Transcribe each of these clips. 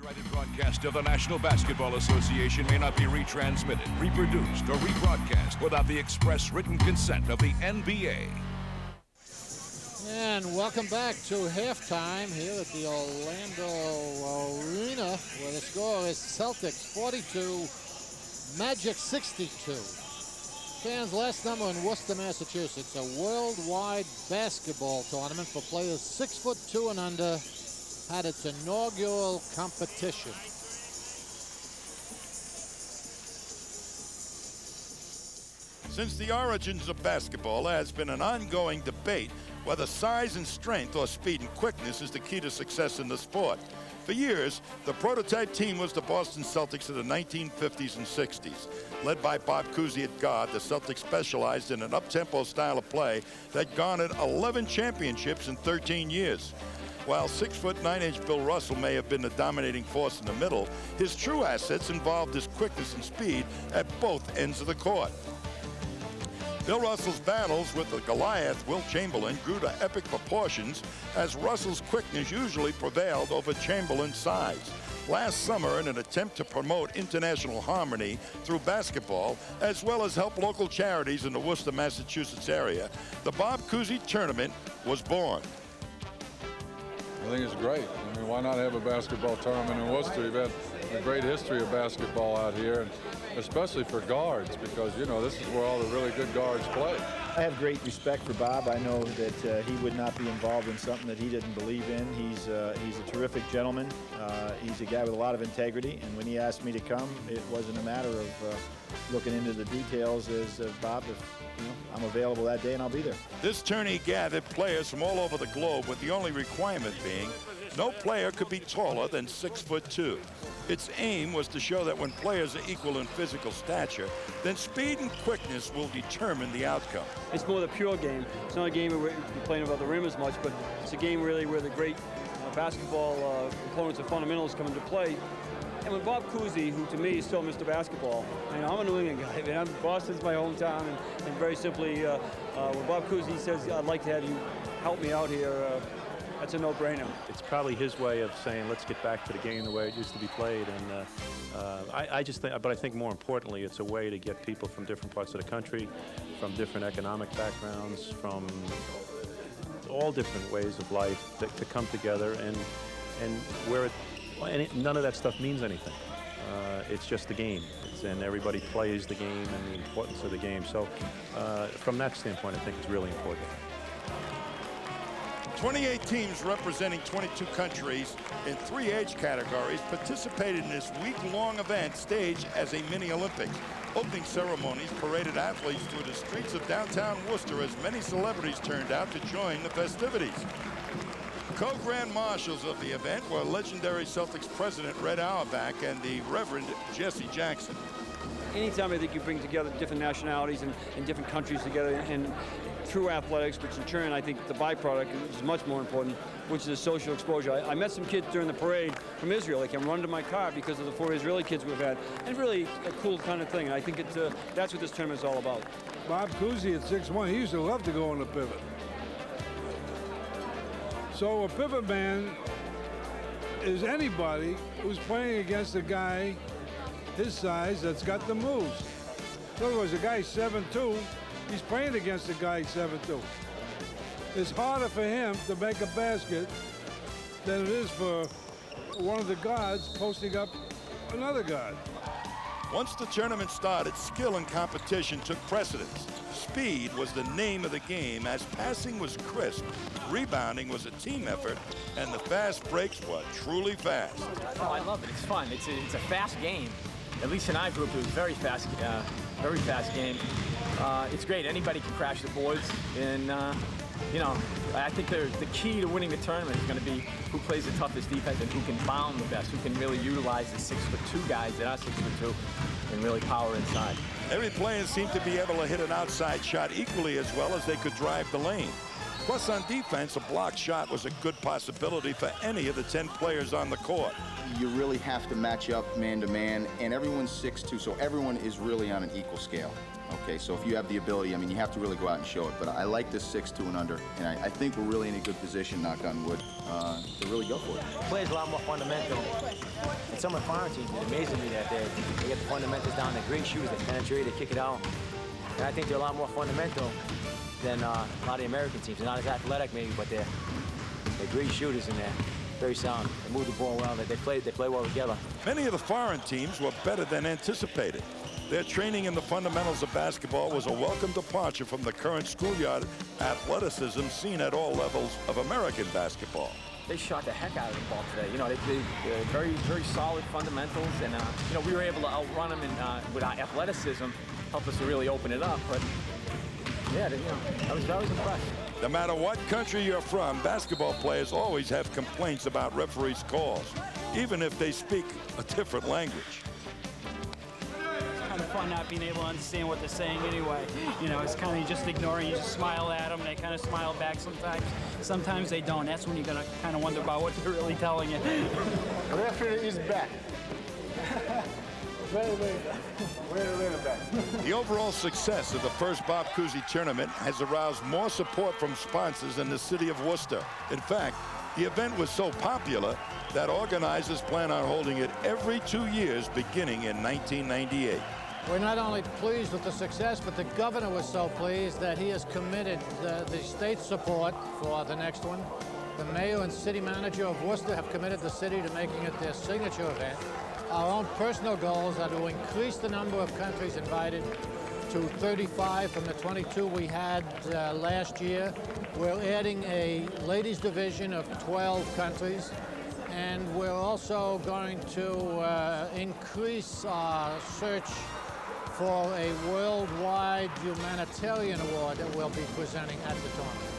Copyrighted broadcast of the National Basketball Association may not be retransmitted, reproduced, or rebroadcast without the express written consent of the NBA. And welcome back to halftime here at the Orlando Arena, where the score is Celtics 42, Magic 62. Fans, last number in Worcester, Massachusetts, a worldwide basketball tournament for players 6'2" and under, had its inaugural competition. Since the origins of basketball, there has been an ongoing debate whether size and strength or speed and quickness is the key to success in the sport. For years, the prototype team was the Boston Celtics of the 1950s and 60s. Led by Bob Cousy at guard, the Celtics specialized in an up-tempo style of play that garnered 11 championships in 13 years. While 6'9" Bill Russell may have been the dominating force in the middle, his true assets involved his quickness and speed at both ends of the court. Bill Russell's battles with the Goliath, Wilt Chamberlain, grew to epic proportions as Russell's quickness usually prevailed over Chamberlain's size. Last summer, in an attempt to promote international harmony through basketball, as well as help local charities in the Worcester, Massachusetts area, the Bob Cousy Tournament was born. I think it's great. I mean, why not have a basketball tournament in Worcester? We've had a great history of basketball out here, and especially for guards, because, you know, this is where all the really good guards play. I have great respect for Bob. I know that he would not be involved in something that he didn't believe in. He's a terrific gentleman. He's a guy with a lot of integrity, and when he asked me to come, it wasn't a matter of looking into the details as Bob, if I'm available that day and I'll be there. This tourney gathered players from all over the globe, with the only requirement being no player could be taller than 6'2". Its aim was to show that when players are equal in physical stature, then speed and quickness will determine the outcome. It's more the pure game. It's not a game where you're playing about the rim as much, but it's a game really where the great basketball components and fundamentals come into play. And when Bob Cousy, who to me is still Mr. Basketball, I'm a New England guy, Boston's my hometown, and very simply, when Bob Cousy says, I'd like to have you help me out here, that's a no-brainer. It's probably his way of saying, let's get back to the game the way it used to be played. And I just think, but I think more importantly, it's a way to get people from different parts of the country, from different economic backgrounds, from all different ways of life to come together, and where none of that stuff means anything. It's just the game, and everybody plays the game and the importance of the game. So from that standpoint, I think it's really important. 28 teams representing 22 countries in 3 age categories participated in this week-long event staged as a mini-Olympics. Opening ceremonies paraded athletes through the streets of downtown Worcester as many celebrities turned out to join the festivities. Co-grand marshals of the event were legendary Celtics president Red Auerbach and the Reverend Jesse Jackson. Anytime I think you bring together different nationalities and different countries together, and through athletics, which in turn I think the byproduct is much more important, which is the social exposure. I met some kids during the parade from Israel. They came running to my car because of the 4 Israeli kids we've had, and really a cool kind of thing. And I think that's what this tournament is all about. Bob Cousy at 6'1", he used to love to go on the pivot. So a pivot man is anybody who's playing against a guy his size that's got the moves. In other words, a guy 7'2", he's playing against a guy 7'2". It's harder for him to make a basket than it is for one of the guards posting up another guard. Once the tournament started, skill and competition took precedence. Speed was the name of the game, as passing was crisp, rebounding was a team effort, and the fast breaks were truly fast. Oh, I love it. It's fun. It's a fast game. At least in our group, it was very fast game. It's great. Anybody can crash the boards, and you know, I think the key to winning the tournament is going to be who plays the toughest defense and who can bound the best, who can really utilize the 6'2" guys that are 6'2" and really power inside. Every player seemed to be able to hit an outside shot equally as well as they could drive the lane. Plus, on defense, a blocked shot was a good possibility for any of the 10 players on the court. You really have to match up man-to-man, and everyone's 6'2", so everyone is really on an equal scale. Okay, so if you have the ability, I mean, you have to really go out and show it. But I like this 6'2" and under, and I think we're really in a good position, knock on wood, to really go for it. Plays a lot more fundamental. And some of the foreign teams, it amazes me that they get the fundamentals down. They're great shooters, they penetrate, they kick it out. And I think they're a lot more fundamental than a lot of the American teams. They're not as athletic maybe, but they're great shooters in there. Very sound. They move the ball well. They play well together. Many of the foreign teams were better than anticipated. Their training in the fundamentals of basketball was a welcome departure from the current schoolyard athleticism seen at all levels of American basketball. They shot the heck out of the ball today. You know, they're very, very solid fundamentals, and you know, we were able to outrun them and with our athleticism, help us to really open it up. But yeah, you know, I was impressed. No matter what country you're from, basketball players always have complaints about referees' calls, even if they speak a different language. Kind of fun not being able to understand what they're saying anyway. You know, it's kind of just ignoring. You just smile at them. They kind of smile back sometimes. Sometimes they don't. That's when you're going to kind of wonder about what they're really telling you. The referee is back. Very back. The overall success of the first Bob Cousy tournament has aroused more support from sponsors in the city of Worcester. In fact, the event was so popular that organizers plan on holding it every 2 years beginning in 1998. We're not only pleased with the success, but the governor was so pleased that he has committed the state support for the next one. The mayor and city manager of Worcester have committed the city to making it their signature event. Our own personal goals are to increase the number of countries invited to 35 from the 22 we had last year. We're adding a ladies division of 12 countries. And we're also going to increase our search for a worldwide humanitarian award that we'll be presenting at the tournament.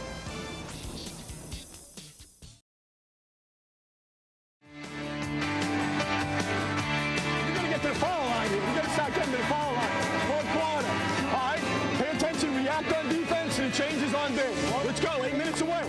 We're going to get to the foul line here. We're going to start getting to the foul line. Fourth quarter. All right? Pay attention, react on defense, and changes on base. Let's go, 8 minutes away.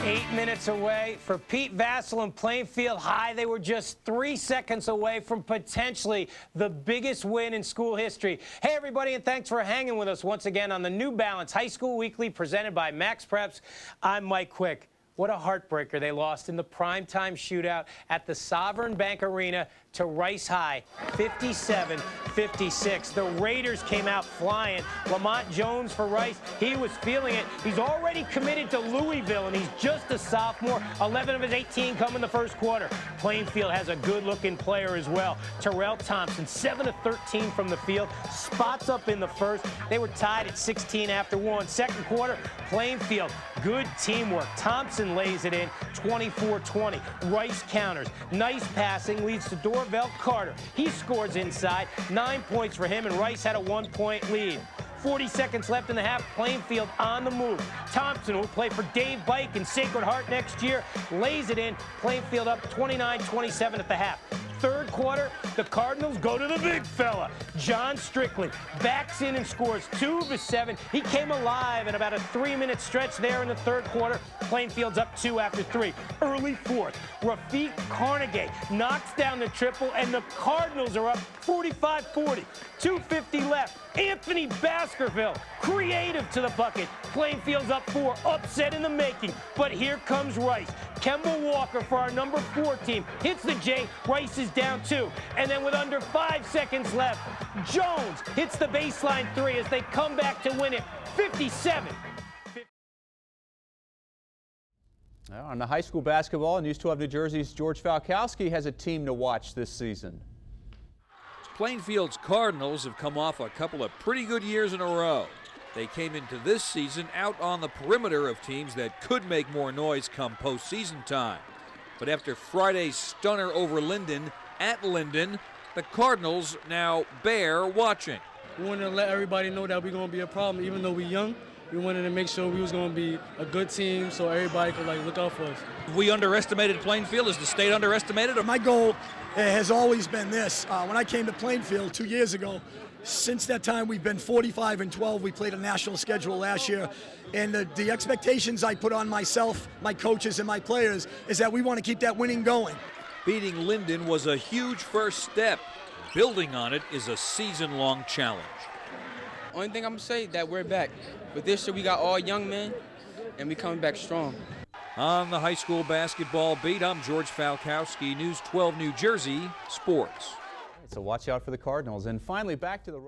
8 minutes away for Pete Vasil and Plainfield High. They were just 3 seconds away from potentially the biggest win in school history. Hey, everybody, and thanks for hanging with us once again on the New Balance High School Weekly presented by Max Preps. I'm Mike Quick. What a heartbreaker. They lost in the primetime shootout at the Sovereign Bank Arena to Rice High, 57-56. The Raiders came out flying. Lamont Jones for Rice, he was feeling it. He's already committed to Louisville, and he's just a sophomore. 11 of his 18 come in the first quarter. Plainfield has a good-looking player as well. Terrell Thompson, 7 of 13 from the field. Spots up in the first. They were tied at 16 after one. Second quarter, Plainfield, good teamwork. Thompson lays it in, 24-20. Rice counters. Nice passing leads to Dorvell Carter. He scores inside. 9 points for him, and Rice had a 1-point lead. 40 seconds left in the half. Plainfield on the move. Thompson, who will play for Dave Bike in Sacred Heart next year, lays it in. Plainfield up 29-27 at the half. Third quarter, the Cardinals go to the big fella. John Strickland backs in and scores 2 of his 7. He came alive in about a 3-minute stretch there in the third quarter. Plainfield's up 2 after 3. Early fourth, Rafiq Carnegie knocks down the triple, and the Cardinals are up 45-40. 2:50 left. Anthony Baskerville, creative to the bucket. Plainfield's up 4, upset in the making. But here comes Rice. Kemba Walker for our number 4 team hits the J. Rice is down 2. And then with under 5 seconds left, Jones hits the baseline 3 as they come back to win it 57. On the high school basketball, News 12 New Jersey's George Falkowski has a team to watch this season. Plainfield's Cardinals have come off a couple of pretty good years in a row. They came into this season out on the perimeter of teams that could make more noise come postseason time. But after Friday's stunner over Linden at Linden, the Cardinals now bear watching. We wanted to let everybody know that we're going to be a problem, even though we're young. We wanted to make sure we was going to be a good team so everybody could look out for us. We underestimated Plainfield. Is the state underestimated? My goal has always been this. When I came to Plainfield 2 years ago, since that time we've been 45-12. We played a national schedule last year. And the expectations I put on myself, my coaches, and my players is that we want to keep that winning going. Beating Linden was a huge first step. Building on it is a season-long challenge. Only thing I'm gonna say that we're back. But this year we got all young men, and we coming back strong. On the high school basketball beat, I'm George Falkowski, News 12 New Jersey Sports. So watch out for the Cardinals. And finally, back to the